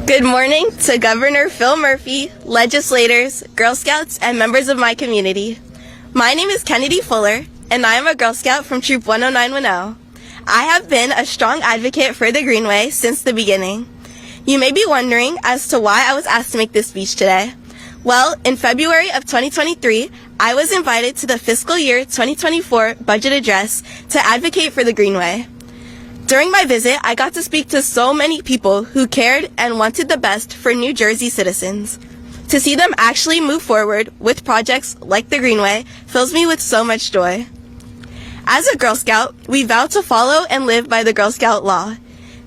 Good morning to Governor Phil Murphy, legislators, Girl Scouts, and members of my community. My name is Kennedy Fuller, and I am a Girl Scout from Troop 10910. I have been a strong advocate for the Greenway since the beginning. You may be wondering as to why I was asked to make this speech today. Well, in February of 2023, I was invited to the fiscal year 2024 budget address to advocate for the Greenway. During my visit, I got to speak to so many people who cared and wanted the best for New Jersey citizens. To see them actually move forward with projects like the Greenway fills me with so much joy. As a Girl Scout, we vow to follow and live by the Girl Scout law.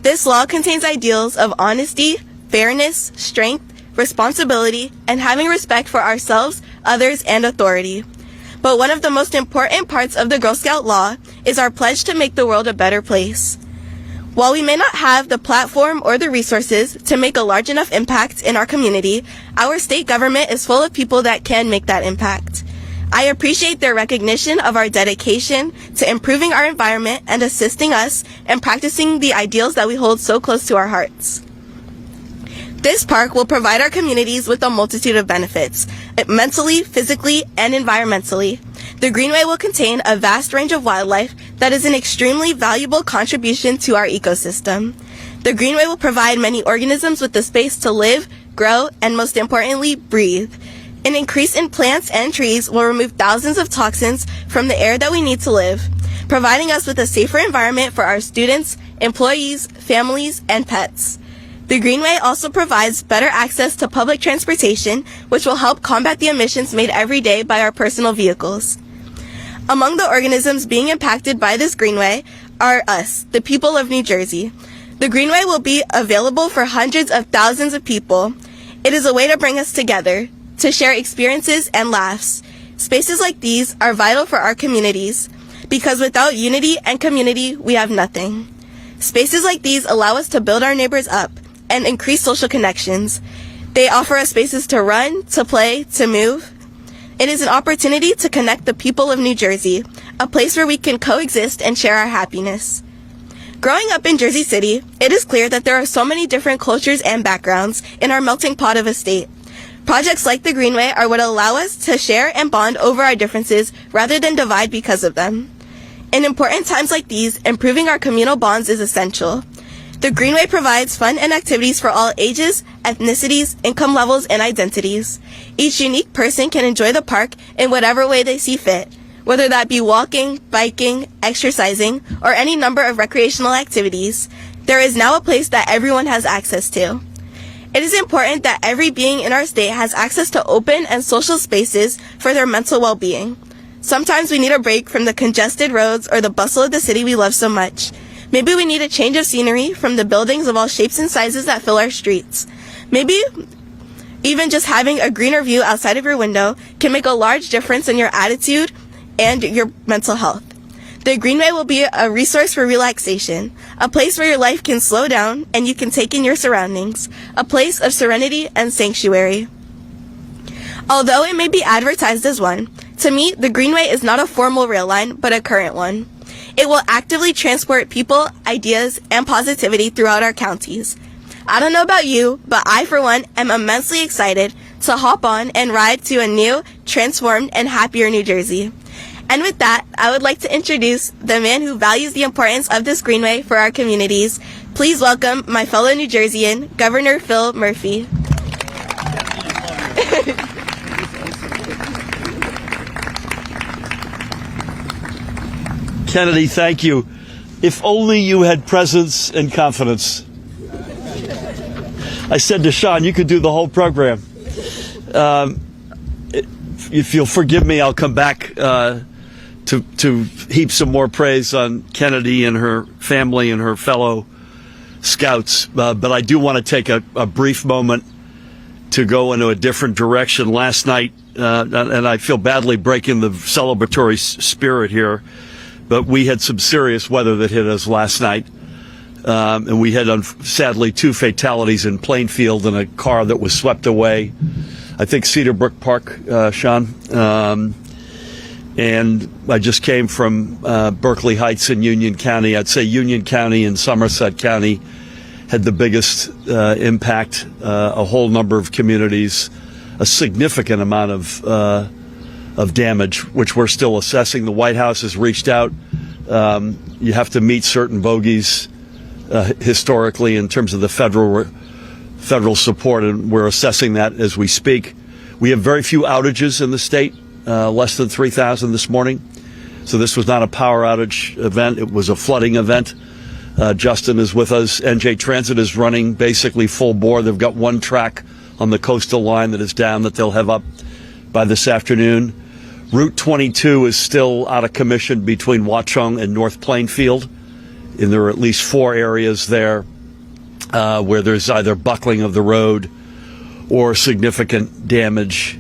This law contains ideals of honesty, fairness, strength, responsibility, and having respect for ourselves, others, and authority. But one of the most important parts of the Girl Scout law is our pledge to make the world a better place. While we may not have the platform or the resources to make a large enough impact in our community, our state government is full of people that can make that impact. I appreciate their recognition of our dedication to improving our environment and assisting us in practicing the ideals that we hold so close to our hearts. This park will provide our communities with a multitude of benefits, mentally, physically, and environmentally. The Greenway will contain a vast range of wildlife that is an extremely valuable contribution to our ecosystem. The Greenway will provide many organisms with the space to live, grow, and most importantly, breathe. An increase in plants and trees will remove thousands of toxins from the air that we need to live, providing us with a safer environment for our students, employees, families, and pets. The Greenway also provides better access to public transportation, which will help combat the emissions made every day by our personal vehicles. Among the organisms being impacted by this Greenway are us, the people of New Jersey. The Greenway will be available for hundreds of thousands of people. It is a way to bring us together, to share experiences and laughs. Spaces like these are vital for our communities, because without unity and community, we have nothing. Spaces like these allow us to build our neighbors up and increase social connections. They offer us spaces to run, to play, to move. It is an opportunity to connect the people of New Jersey, a place where we can coexist and share our happiness. Growing up in Jersey City, it is clear that there are so many different cultures and backgrounds in our melting pot of a state. Projects like the Greenway are what allow us to share and bond over our differences rather than divide because of them. In important times like these, improving our communal bonds is essential. The Greenway provides fun and activities for all ages, ethnicities, income levels, and identities. Each unique person can enjoy the park in whatever way they see fit, whether that be walking, biking, exercising, or any number of recreational activities. There is now a place that everyone has access to. It is important that every being in our state has access to open and social spaces for their mental well-being. Sometimes we need a break from the congested roads or the bustle of the city we love so much. Maybe we need a change of scenery from the buildings of all shapes and sizes that fill our streets. Maybe even just having a greener view outside of your window can make a large difference in your attitude and your mental health. The Greenway will be a resource for relaxation, a place where your life can slow down and you can take in your surroundings, a place of serenity and sanctuary. Although it may be advertised as one, to me, the Greenway is not a formal rail line, but a current one. It will actively transport people, ideas, and positivity throughout our counties. I don't know about you, but I, for one, am immensely excited to hop on and ride to a new, transformed, and happier New Jersey. And with that, I would like to introduce the man who values the importance of this Greenway for our communities. Please welcome my fellow New Jerseyan, Governor Phil Murphy. Kennedy, thank you. If only you had presence and confidence. I said to Sean, you could do the whole program. If you'll forgive me, I'll come back to heap some more praise on Kennedy and her family and her fellow scouts. But I do want to take a brief moment to go into a different direction. Last night, and I feel badly breaking the celebratory spirit here, but we had some serious weather that hit us last night. And we had, sadly, 2 fatalities in Plainfield and a car that was swept away. I think Cedar Brook Park, Sean. And I just came from Berkeley Heights in Union County. I'd say Union County and Somerset County had the biggest impact. A whole number of communities, a significant amount of damage, which we're still assessing. The White House has reached out. You have to meet certain bogeys historically in terms of the federal support, and we're assessing that as we speak. We have very few outages in the state, less than 3,000 this morning. So this was not a power outage event. It was a flooding event. Justin is with us. NJ Transit is running basically full bore. They've got one track on the coastal line that is down that they'll have up by this afternoon. Route 22 is still out of commission between Watchung and North Plainfield. And there are at least 4 areas there where there's either buckling of the road or significant damage.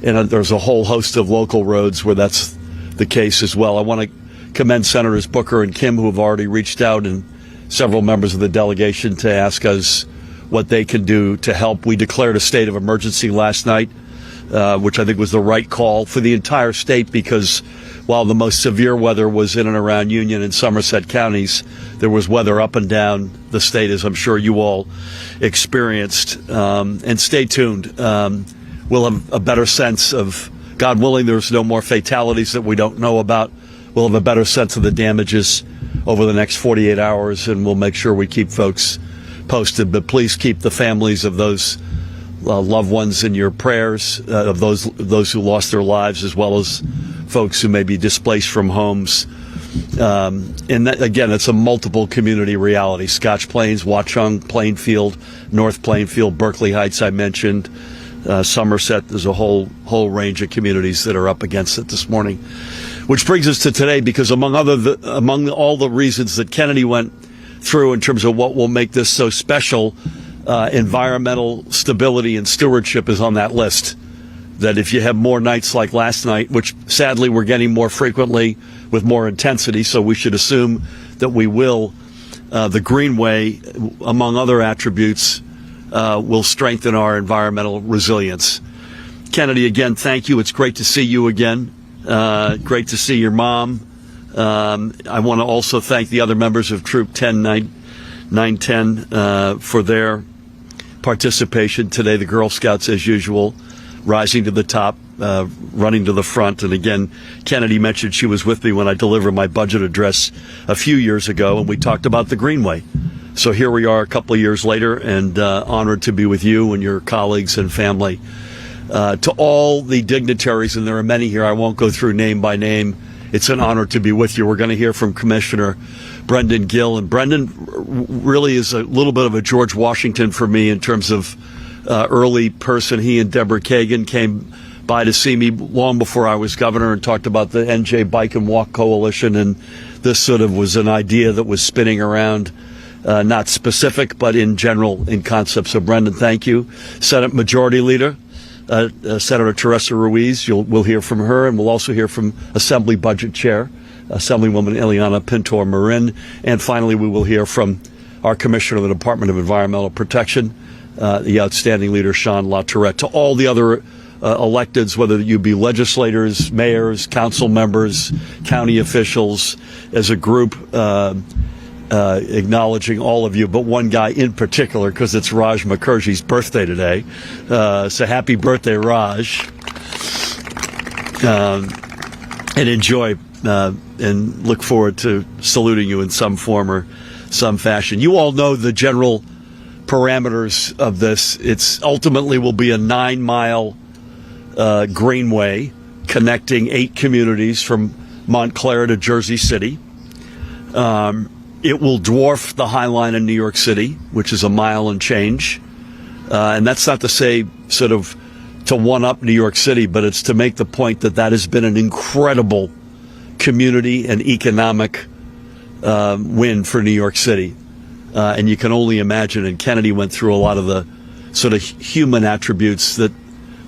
And there's a whole host of local roads where that's the case as well. I want to commend Senators Booker and Kim, who have already reached out, and several members of the delegation to ask us what they can do to help. We declared a state of emergency last night, which I think was the right call for the entire state, because while the most severe weather was in and around Union and Somerset counties, there was weather up and down the state, as I'm sure you all experienced. And stay tuned. We'll have a better sense of, God willing, there's no more fatalities that we don't know about. We'll have a better sense of the damages over the next 48 hours, and we'll make sure we keep folks posted. But please keep the families of those loved ones in your prayers, of those who lost their lives, as well as folks who may be displaced from homes. And that, again, it's a multiple community reality. Scotch Plains, Watchung, Plainfield, North Plainfield, Berkeley Heights I mentioned, Somerset. There's a whole range of communities that are up against it this morning. Which brings us to today, because among all the reasons that Kennedy went through in terms of what will make this so special, environmental stability and stewardship is on that list. That if you have more nights like last night, which sadly we're getting more frequently with more intensity, so we should assume that we will, the Greenway, among other attributes, will strengthen our environmental resilience. Kennedy, again, thank you. It's great to see you again. Great to see your mom. I want to also thank the other members of Troop 910 for their participation today. The Girl Scouts, as usual, rising to the top, running to the front. And again, Kennedy mentioned she was with me when I delivered my budget address a few years ago, and we talked about the Greenway. So here we are a couple of years later, and honored to be with you and your colleagues and family. To all the dignitaries, and there are many here, I won't go through name by name. It's an honor to be with you. We're going to hear from Commissioner Brendan Gill. And Brendan really is a little bit of a George Washington for me in terms of early person. He and Deborah Kagan came by to see me long before I was governor and talked about the NJ Bike and Walk Coalition. And this sort of was an idea that was spinning around, not specific, but in general, in concept. So, Brendan, thank you. Senate Majority Leader Senator Teresa Ruiz, we'll hear from her, and we'll also hear from Assembly Budget Chair, Assemblywoman Ileana Pintor-Marin, and finally we will hear from our Commissioner of the Department of Environmental Protection, the outstanding leader Sean LaTourette. To all the other electeds, whether you be legislators, mayors, council members, county officials, as a group, acknowledging all of you, but one guy in particular, because it's Raj Mukherjee's birthday today. So happy birthday, Raj. And enjoy and look forward to saluting you in some form or some fashion. You all know the general parameters of this. It's ultimately will be a 9-mile greenway connecting 8 communities from Montclair to Jersey City. It will dwarf the High Line in New York City, which is a mile and change. And that's not to say sort of to one-up New York City, but it's to make the point that that has been an incredible community and economic win for New York City. And you can only imagine, and Kennedy went through a lot of the sort of human attributes that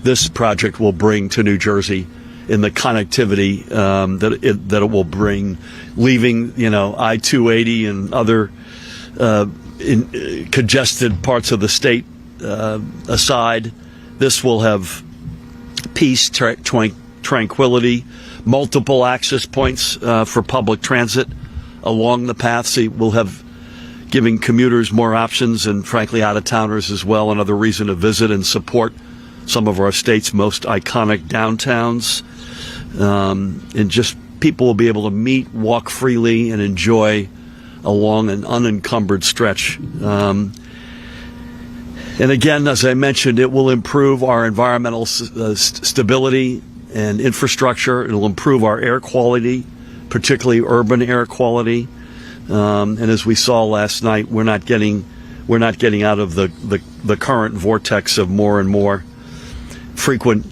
this project will bring to New Jersey in the connectivity that it will bring, leaving I-280 and other congested parts of the state aside. This will have peace, tranquility, multiple access points for public transit along the path. So we'll have giving commuters more options and, frankly, out-of-towners as well, another reason to visit and support some of our state's most iconic downtowns. And just people will be able to meet, walk freely, and enjoy along an unencumbered stretch. And again, as I mentioned, it will improve our environmental stability and infrastructure. It will improve our air quality, particularly urban air quality. And as we saw last night, we're not getting out of the current vortex of more and more frequent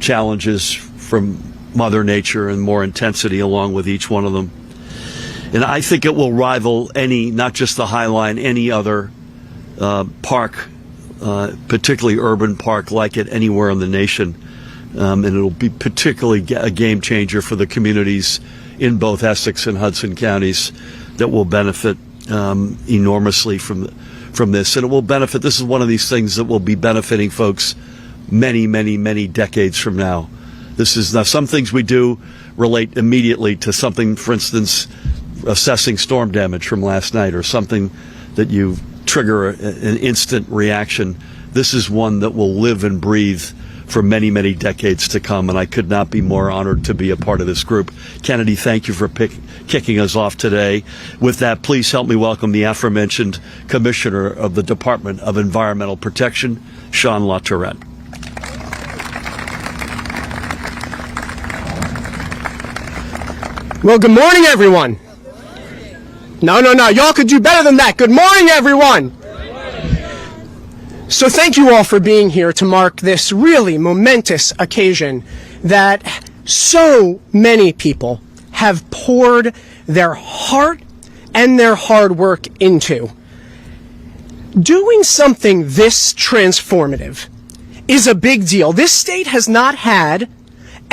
challenges from Mother Nature and more intensity along with each one of them. And I think it will rival any, not just the High Line, any other park, particularly urban park like it anywhere in the nation. And it'll be particularly a game changer for the communities in both Essex and Hudson counties that will benefit enormously from this. And it will benefit, this is one of these things that will be benefiting folks many, many, many decades from now. This is now, some things we do relate immediately to something, for instance, assessing storm damage from last night, or something that you trigger an instant reaction. This is one that will live and breathe for many, many decades to come, and I could not be more honored to be a part of this group. Kennedy, thank you for kicking us off today. With that, please help me welcome the aforementioned Commissioner of the Department of Environmental Protection, Sean LaTourette. Well, good morning, everyone. No. Y'all could do better than that. Good morning, everyone. So thank you all for being here to mark this really momentous occasion that so many people have poured their heart and their hard work into. Doing something this transformative is a big deal. This state has not had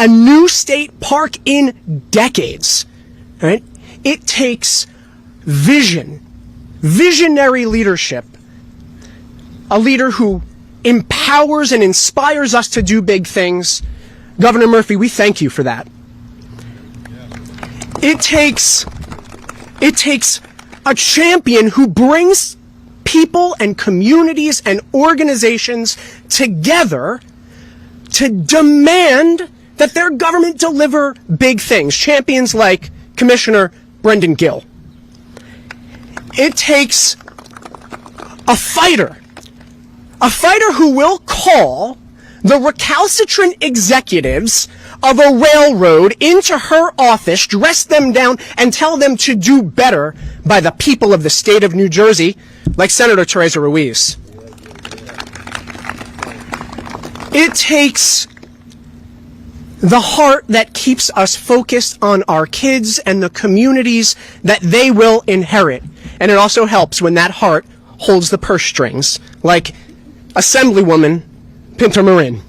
a new state park in decades, right? It takes visionary leadership, a leader who empowers and inspires us to do big things. Governor Murphy, we thank you for that. It takes a champion who brings people and communities and organizations together to demand that their government deliver big things. Champions like Commissioner Brendan Gill. It takes a fighter who will call the recalcitrant executives of a railroad into her office, dress them down, and tell them to do better by the people of the state of New Jersey, like Senator Teresa Ruiz. It takes the heart that keeps us focused on our kids and the communities that they will inherit. And it also helps when that heart holds the purse strings, like Assemblywoman Pinter Marin.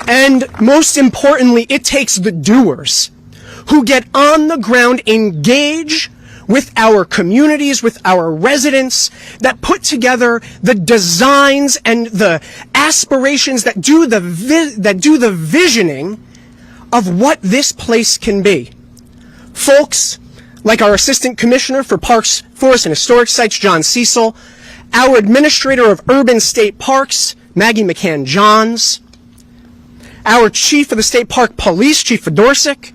And most importantly, it takes the doers who get on the ground, engage with our communities, with our residents, that put together the designs and the aspirations, that do the visioning of what this place can be. Folks like our Assistant Commissioner for Parks, Forests, and Historic Sites, John Cecil, our Administrator of Urban State Parks, Maggie McCann-Johns, our Chief of the State Park Police, Chief Fedorczyk,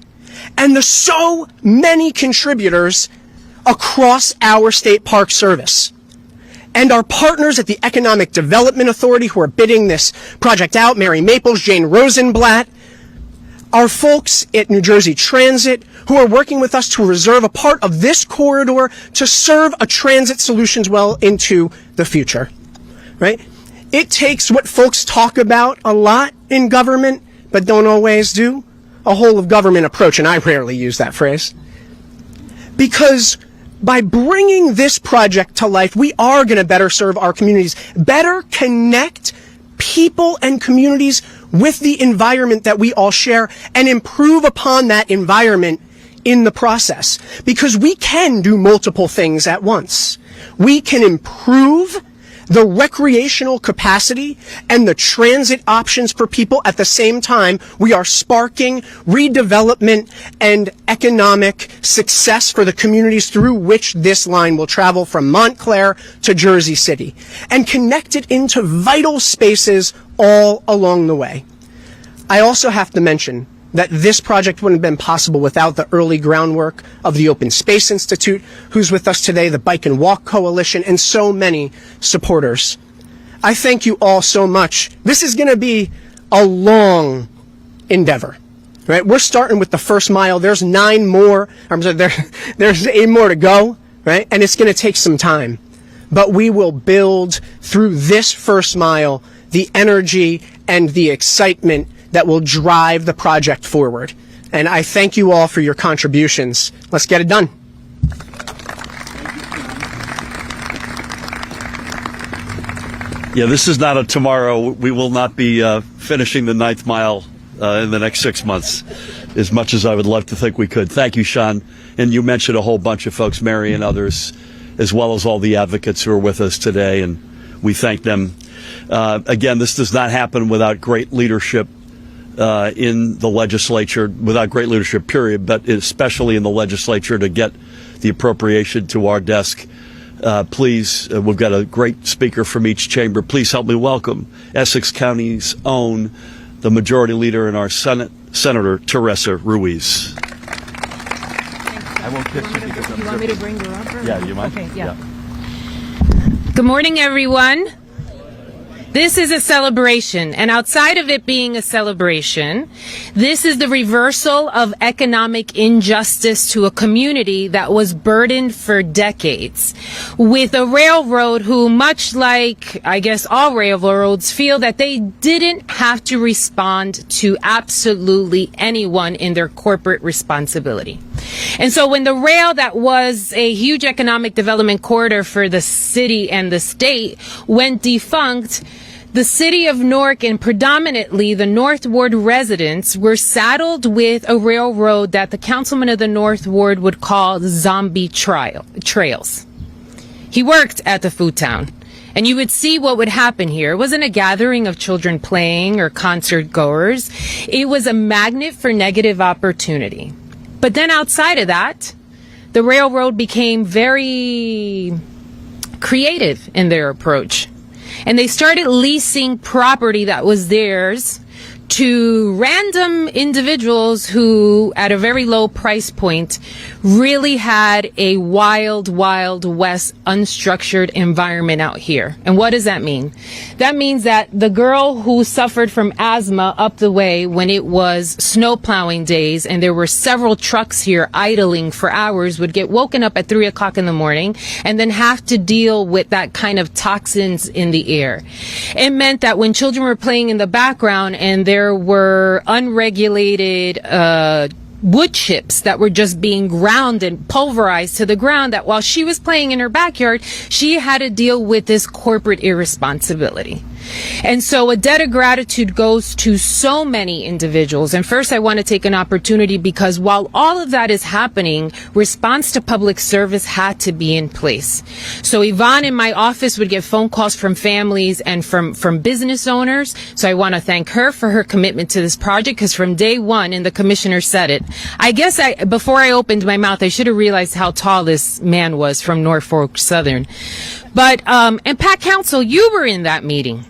and the so many contributors across our state park service. And our partners at the Economic Development Authority who are bidding this project out, Mary Maples, Jane Rosenblatt, our folks at New Jersey Transit who are working with us to reserve a part of this corridor to serve a transit solutions well into the future, right? It takes what folks talk about a lot in government, but don't always do, a whole of government approach, and I rarely use that phrase. Because by bringing this project to life, we are going to better serve our communities, better connect people and communities with the environment that we all share, and improve upon that environment in the process. Because we can do multiple things at once. We can improve the recreational capacity and the transit options for people at the same time, we are sparking redevelopment and economic success for the communities through which this line will travel from Montclair to Jersey City and connect it into vital spaces all along the way. I also have to mention that this project wouldn't have been possible without the early groundwork of the Open Space Institute, who's with us today, the Bike and Walk Coalition, and so many supporters. I thank you all so much. This is going to be a long endeavor, right? We're starting with the first mile. There's 9 more. There's 8 more to go, right? And it's going to take some time. But we will build through this first mile the energy and the excitement that will drive the project forward. And I thank you all for your contributions. Let's get it done. Yeah, this is not a tomorrow. We will not be finishing the 9th mile in the next 6 months, as much as I would love to think we could. Thank you, Sean. And you mentioned a whole bunch of folks, Mary and others, as well as all the advocates who are with us today, and we thank them. Again, this does not happen without great leadership in the legislature, without great leadership, period, but especially in the legislature to get the appropriation to our desk. Please, we've got a great speaker from each chamber. Please help me welcome Essex County's own, the majority leader in our Senate, Senator Teresa Ruiz. I won't kiss you because I'm. You want me to bring her up? Or? Yeah, you mind? Okay, yeah. Good morning, everyone. This is a celebration, and outside of it being a celebration, this is the reversal of economic injustice to a community that was burdened for decades with a railroad who, much like, I guess, all railroads, feel that they didn't have to respond to absolutely anyone in their corporate responsibility. And so when the rail that was a huge economic development corridor for the city and the state went defunct, the city of Newark and predominantly the North Ward residents were saddled with a railroad that the councilman of the North Ward would call zombie trails. He worked at the food town, and you would see what would happen here. It wasn't a gathering of children playing or concert goers. It was a magnet for negative opportunity. But then outside of that, the railroad became very creative in their approach. And they started leasing property that was theirs to random individuals who, at a very low price point, really had a wild, wild west unstructured environment out here. And what does that mean? That means that the girl who suffered from asthma up the way when it was snow plowing days and there were several trucks here idling for hours would get woken up at 3 o'clock in the morning and then have to deal with that kind of toxins in the air. It meant that when children were playing in the background and there were unregulated wood chips that were just being ground and pulverized to the ground, that while she was playing in her backyard, she had to deal with this corporate irresponsibility. And so a debt of gratitude goes to so many individuals. And first, I want to take an opportunity because while all of that is happening, response to public service had to be in place. So Yvonne in my office would get phone calls from families and from business owners. So I want to thank her for her commitment to this project, because from day one, and the commissioner said it, I guess before I opened my mouth, I should have realized how tall this man was from Norfolk Southern. But, and Pat Council, you were in that meeting.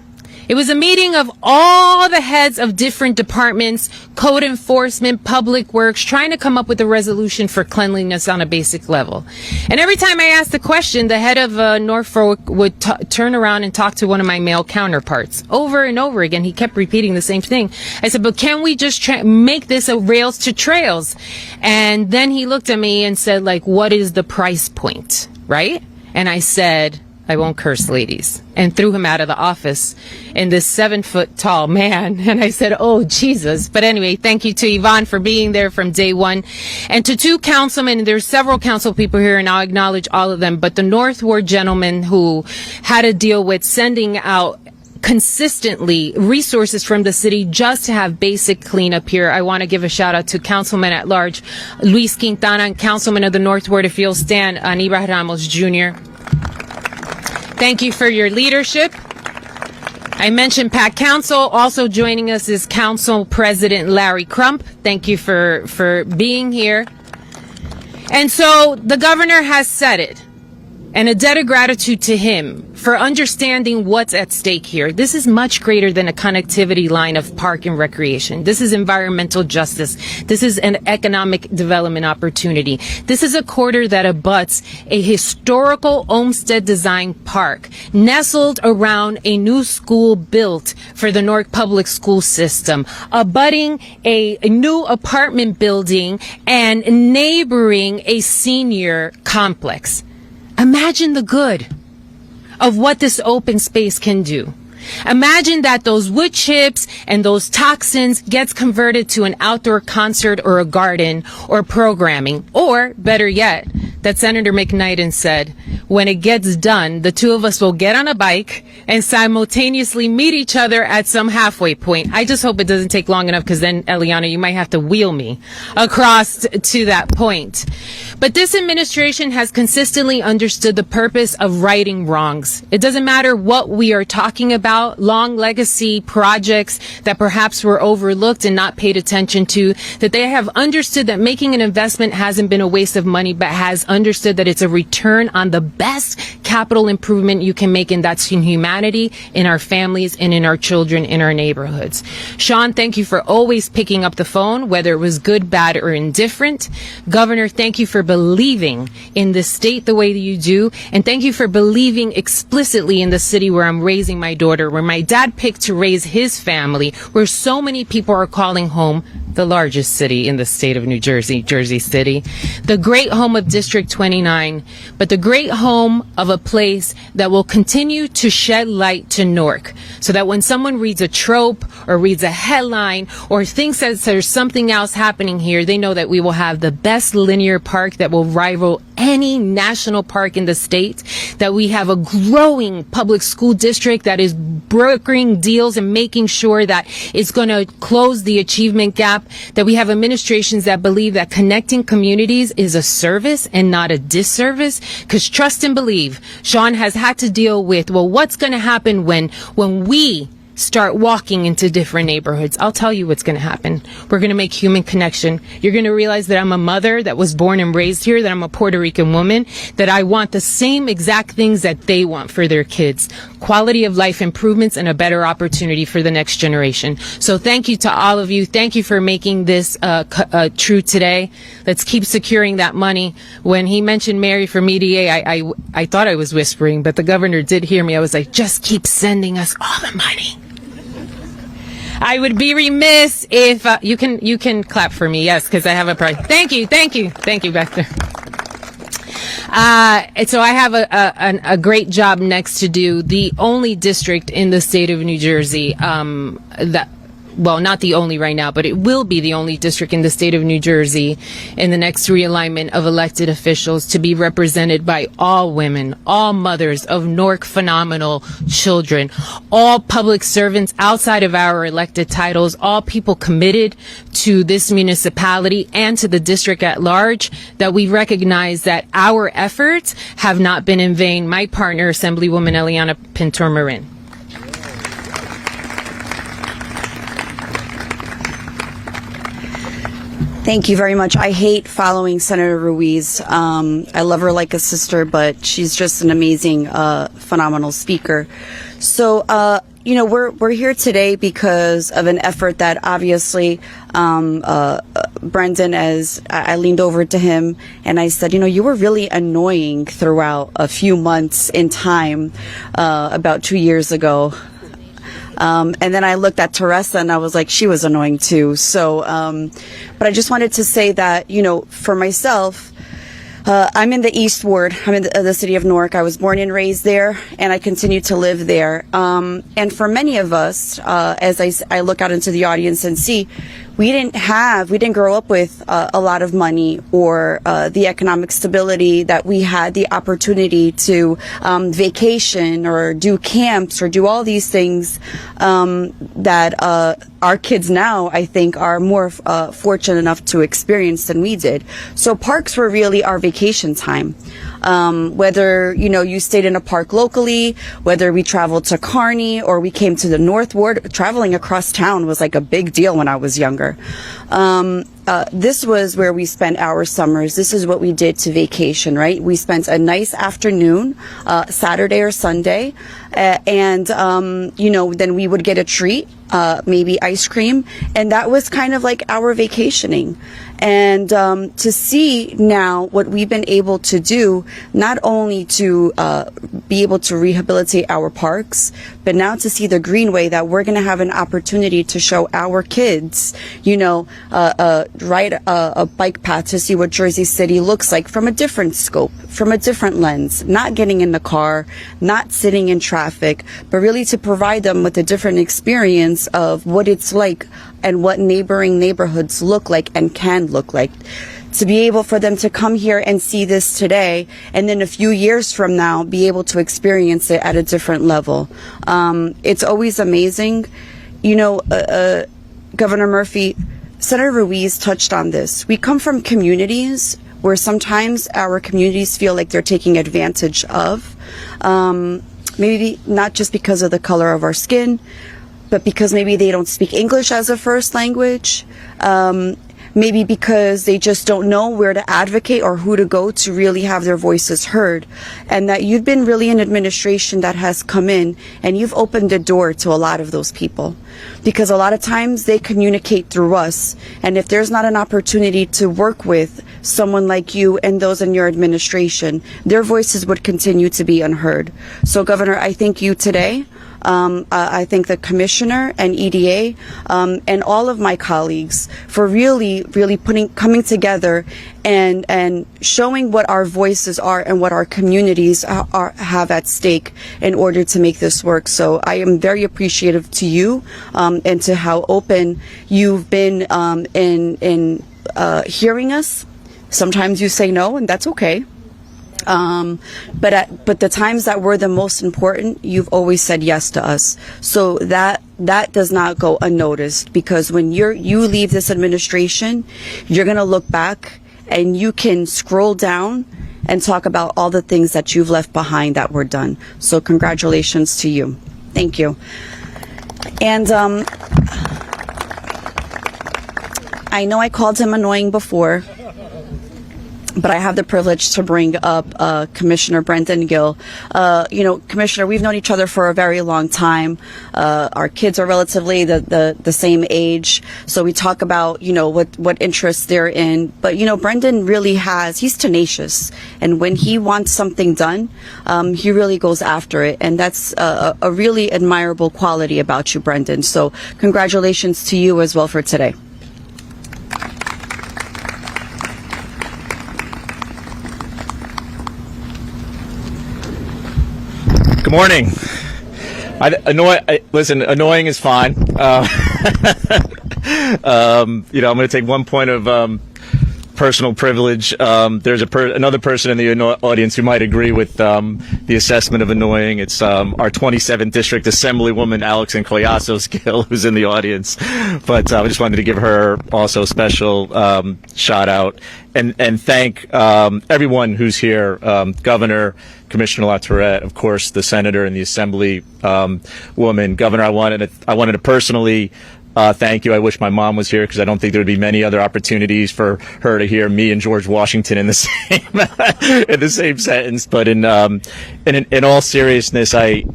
It was a meeting of all the heads of different departments, code enforcement, public works, trying to come up with a resolution for cleanliness on a basic level. And every time I asked the question, the head of Norfolk would turn around and talk to one of my male counterparts. Over and over again, he kept repeating the same thing. I said, but can we just make this a rails to trails? And then he looked at me and said, like, what is the price point, right? And I said, I won't curse, ladies, and threw him out of the office, and this 7-foot tall man. And I said, oh, Jesus. But anyway, thank you to Yvonne for being there from day one. And to 2 councilmen, and there's several council people here, and I'll acknowledge all of them, but the North Ward gentleman who had to deal with sending out consistently resources from the city just to have basic cleanup here. I want to give a shout out to Councilman at Large Luis Quintana and Councilman of the North Ward, if you'll stand, Aníbal Ramos Jr. Thank you for your leadership. I mentioned Pack Council. Also joining us is Council President Larry Crump. Thank you for being here. And so the governor has said it, and a debt of gratitude to him for understanding what's at stake here. This is much greater than a connectivity line of park and recreation. This is environmental justice. This is an economic development opportunity. This is a corridor that abuts a historical Olmsted design park nestled around a new school built for the Newark public school system, abutting a new apartment building and neighboring a senior complex. Imagine the good of what this open space can do. Imagine that those wood chips and those toxins gets converted to an outdoor concert or a garden or programming. Or, better yet, that Senator McKnighton said, when it gets done, the two of us will get on a bike and simultaneously meet each other at some halfway point. I just hope it doesn't take long enough, because then, Eliana, you might have to wheel me across to that point. But this administration has consistently understood the purpose of righting wrongs. It doesn't matter what we are talking about, long legacy projects that perhaps were overlooked and not paid attention to, that they have understood that making an investment hasn't been a waste of money, but has understood that it's a return on the best capital improvement you can make, and that's in humanity, in our families, and in our children, in our neighborhoods. Sean, thank you for always picking up the phone, whether it was good, bad, or indifferent. Governor, thank you for believing in this state the way that you do, and thank you for believing explicitly in the city where I'm raising my daughter, where my dad picked to raise his family, where so many people are calling home the largest city in the state of New Jersey, Jersey City, the great home of District 29, but the great home of a place that will continue to shed light to Newark, so that when someone reads a trope or reads a headline or thinks that there's something else happening here, they know that we will have the best linear park that will rival any national park in the state, that we have a growing public school district that is brokering deals and making sure that it's going to close the achievement gap, that we have administrations that believe that connecting communities is a service and not a disservice. Because trust and believe, Sean has had to deal with, well, what's going to happen when we start walking into different neighborhoods? I'll tell you what's going to happen. We're going to make human connection. You're going to realize that I'm a mother that was born and raised here, that I'm a Puerto Rican woman, that I want the same exact things that they want for their kids. Quality of life improvements and a better opportunity for the next generation. So thank you to all of you. Thank you for making this true today. Let's keep securing that money. When he mentioned Mary from EDA, I thought I was whispering, but the governor did hear me. I was like, just keep sending us all the money. I would be remiss if you can clap for me, yes, because I have a prize. Thank you back there. So I have a great job next to do. The only district in the state of New Jersey well, not the only right now, but it will be the only district in the state of New Jersey in the next realignment of elected officials to be represented by all women, all mothers of Newark phenomenal children, all public servants outside of our elected titles, all people committed to this municipality and to the district at large, that we recognize that our efforts have not been in vain. My partner, Assemblywoman Eliana Pintor-Marin. Thank you very much. I hate following Senator Ruiz. I love her like a sister, but she's just an amazing, phenomenal speaker. So, we're here today because of an effort that obviously, Brendan, as I leaned over to him and I said, you were really annoying throughout a few months in time, about 2 years ago. And then I looked at Teresa and I was like, she was annoying too. So, but I just wanted to say that, for myself, I'm in the East Ward. I'm in the city of Newark. I was born and raised there, and I continue to live there. And for many of us, as I look out into the audience and see, we didn't grow up with a lot of money or the economic stability that we had the opportunity to vacation or do camps or do all these things that our kids now, I think, are more fortunate enough to experience than we did. So parks were really our vacation time. Whether, you stayed in a park locally, whether we traveled to Kearney or we came to the North Ward, traveling across town was like a big deal when I was younger. This was where we spent our summers. This is what we did to vacation, right? We spent a nice afternoon, Saturday or Sunday, and then we would get a treat, maybe ice cream, and that was kind of like our vacationing. And to see now what we've been able to do, not only to be able to rehabilitate our parks, but now to see the Greenway, that we're going to have an opportunity to show our kids, ride a bike path to see what Jersey City looks like from a different scope, from a different lens, not getting in the car, not sitting in traffic, but really to provide them with a different experience of what it's like and what neighboring neighborhoods look like and can look like. To be able for them to come here and see this today, and then a few years from now be able to experience it at a different level. It's always amazing. Governor Murphy, Senator Ruiz touched on this. We come from communities where sometimes our communities feel like they're taking advantage of, maybe not just because of the color of our skin, but because maybe they don't speak English as a first language, maybe because they just don't know where to advocate or who to go to really have their voices heard. And that you've been really an administration that has come in and you've opened the door to a lot of those people. Because a lot of times they communicate through us. And if there's not an opportunity to work with someone like you and those in your administration, their voices would continue to be unheard. So Governor, I thank you today. I thank the commissioner and EDA and all of my colleagues for really coming together and showing what our voices are and what our communities have at stake in order to make this work. So I am very appreciative to you and to how open you've been in hearing us. Sometimes you say no, and that's okay. But the times that were the most important, you've always said yes to us. So that does not go unnoticed, because when you leave this administration, you're going to look back and you can scroll down and talk about all the things that you've left behind that were done. So congratulations to you. Thank you. And I know I called him annoying before, but I have the privilege to bring up Commissioner Brendan Gill. Commissioner, we've known each other for a very long time. Our kids are relatively the same age, so we talk about what interests they're in. But Brendan really he's tenacious, and when he wants something done, he really goes after it, and that's a really admirable quality about you, Brendan. So congratulations to you as well for today. Good morning. Annoying is fine. I'm going to take one point of personal privilege. There's another person in the audience who might agree with the assessment of annoying. It's our 27th District Assemblywoman, Alex Nkoyaso-Gill, who's in the audience. But I just wanted to give her also a special shout out and thank everyone who's here, Governor, Commissioner LaTourette, of course, the Senator and the Assembly woman. Governor, I wanted to personally thank you. I wish my mom was here because I don't think there would be many other opportunities for her to hear me and George Washington in the same sentence. But in all seriousness, very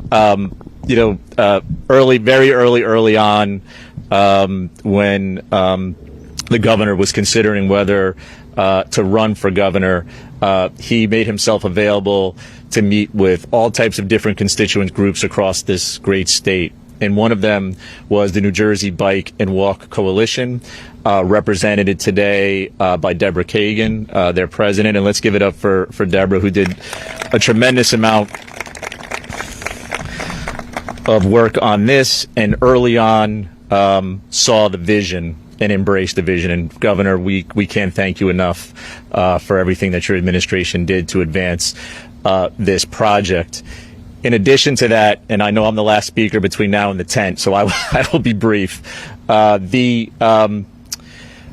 early on, when the governor was considering whether to run for governor, he made himself available to meet with all types of different constituent groups across this great state. And one of them was the New Jersey Bike and Walk Coalition, represented today by Deborah Kagan, their president. And let's give it up for Deborah, who did a tremendous amount of work on this and early on saw the vision and embraced the vision. And Governor, we can't thank you enough for everything that your administration did to advance this project. In addition to that, and I know I'm the last speaker between now and the 10th, so I will be brief.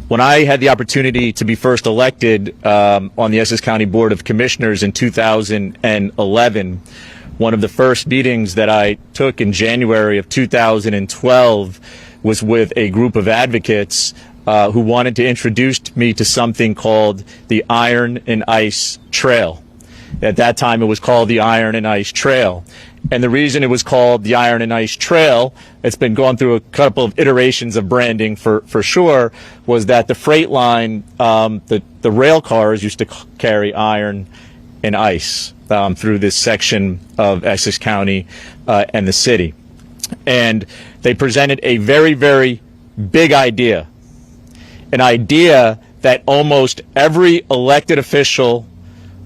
When I had the opportunity to be first elected on the Essex County Board of Commissioners in 2011, one of the first meetings that I took in January of 2012 was with a group of advocates who wanted to introduce me to something called the Iron and Ice Trail. At that time, it was called the Iron and Ice Trail. And the reason it was called the Iron and Ice Trail, it's been gone through a couple of iterations of branding for sure, was that the freight line, the rail cars used to carry iron and ice through this section of Essex County and the city. And they presented a very, very big idea, an idea that almost every elected official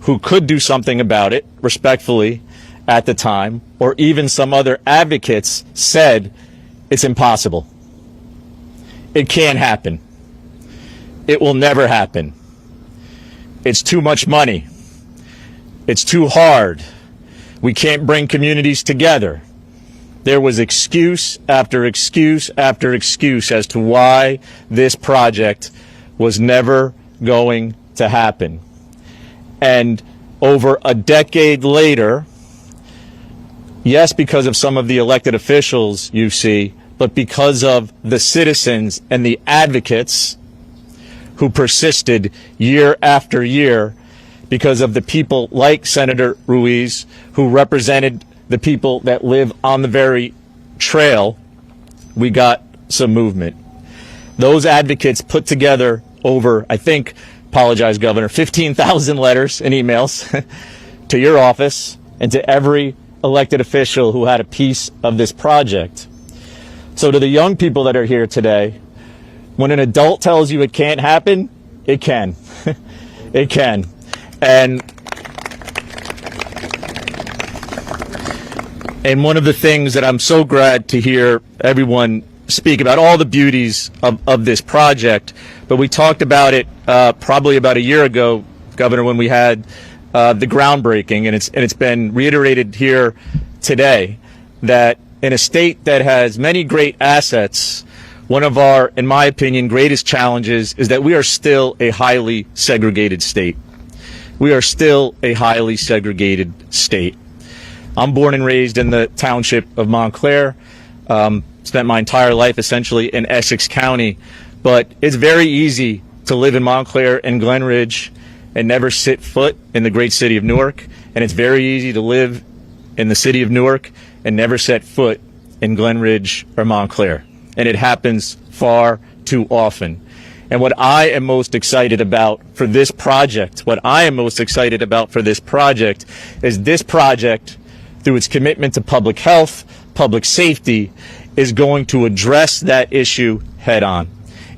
who could do something about it, respectfully, at the time, or even some other advocates said it's impossible. It can't happen. It will never happen. It's too much money. It's too hard. We can't bring communities together. There was excuse after excuse after excuse as to why this project was never going to happen. And over a decade later, yes, because of some of the elected officials you see, but because of the citizens and the advocates who persisted year after year, because of the people like Senator Ruiz, who represented the people that live on the very trail, we got some movement. Those advocates put together over, I think, apologize, Governor, 15,000 letters and emails to your office and to every elected official who had a piece of this project. So to the young people that are here today, when an adult tells you it can't happen, it can. It can. And one of the things that I'm so glad to hear everyone speak about, all the beauties of this project, but we talked about it probably about a year ago, Governor, when we had the groundbreaking, and it's been reiterated here today, that in a state that has many great assets, one of our, in my opinion, greatest challenges is that we are still a highly segregated state. We are still a highly segregated state. I'm born and raised in the township of Montclair, spent my entire life essentially in Essex County, but it's very easy to live in Montclair and Glen Ridge and never set foot in the great city of Newark, and it's very easy to live in the city of Newark and never set foot in Glen Ridge or Montclair, and it happens far too often. And what I am most excited about for this project, is this project, through its commitment to public health, public safety, is going to address that issue head on.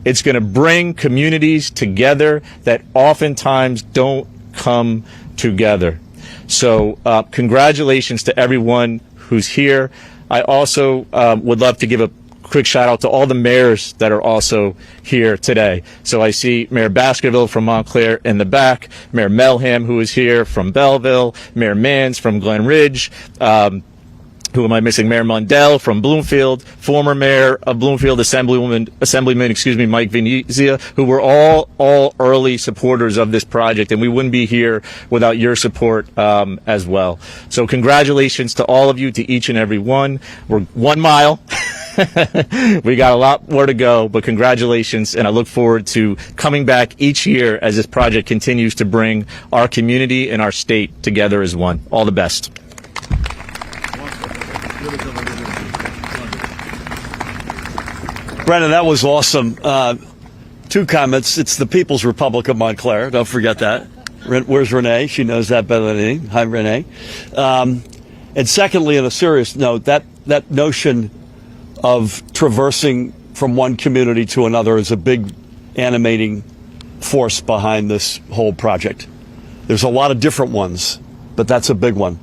It's going to bring communities together that oftentimes don't come together. So congratulations to everyone who's here. I also would love to give a quick shout out to all the mayors that are also here today. So I see Mayor Baskerville from Montclair in the back, Mayor Melham, who is here from Belleville, Mayor Mans from Glen Ridge, who am I missing? Mayor Mundell from Bloomfield, former mayor of Bloomfield, Assemblyman, Mike Venezia, who were all early supporters of this project, and we wouldn't be here without your support as well. So congratulations to all of you, to each and every one. We're 1 mile. We got a lot more to go, but congratulations, and I look forward to coming back each year as this project continues to bring our community and our state together as one. All the best. Brennan, that was awesome. 2 comments. It's the People's Republic of Montclair. Don't forget that. Where's Renee? She knows that better than anything. Hi, Renee. And secondly, on a serious note, that notion of traversing from one community to another is a big animating force behind this whole project. There's a lot of different ones, but that's a big one.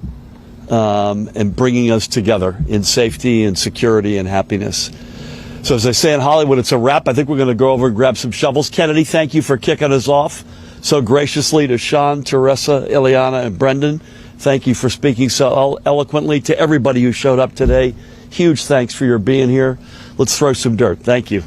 And bringing us together in safety and security and happiness. So as I say in Hollywood, it's a wrap. I think we're going to go over and grab some shovels. Kennedy, thank you for kicking us off so graciously. To Sean, Teresa, Ileana, and Brendan, thank you for speaking so eloquently. To everybody who showed up today, huge thanks for your being here. Let's throw some dirt. Thank you.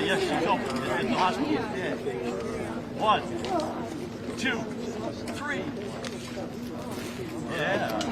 Yes, she's open. In the hospital. 1, 2, 3. Yeah.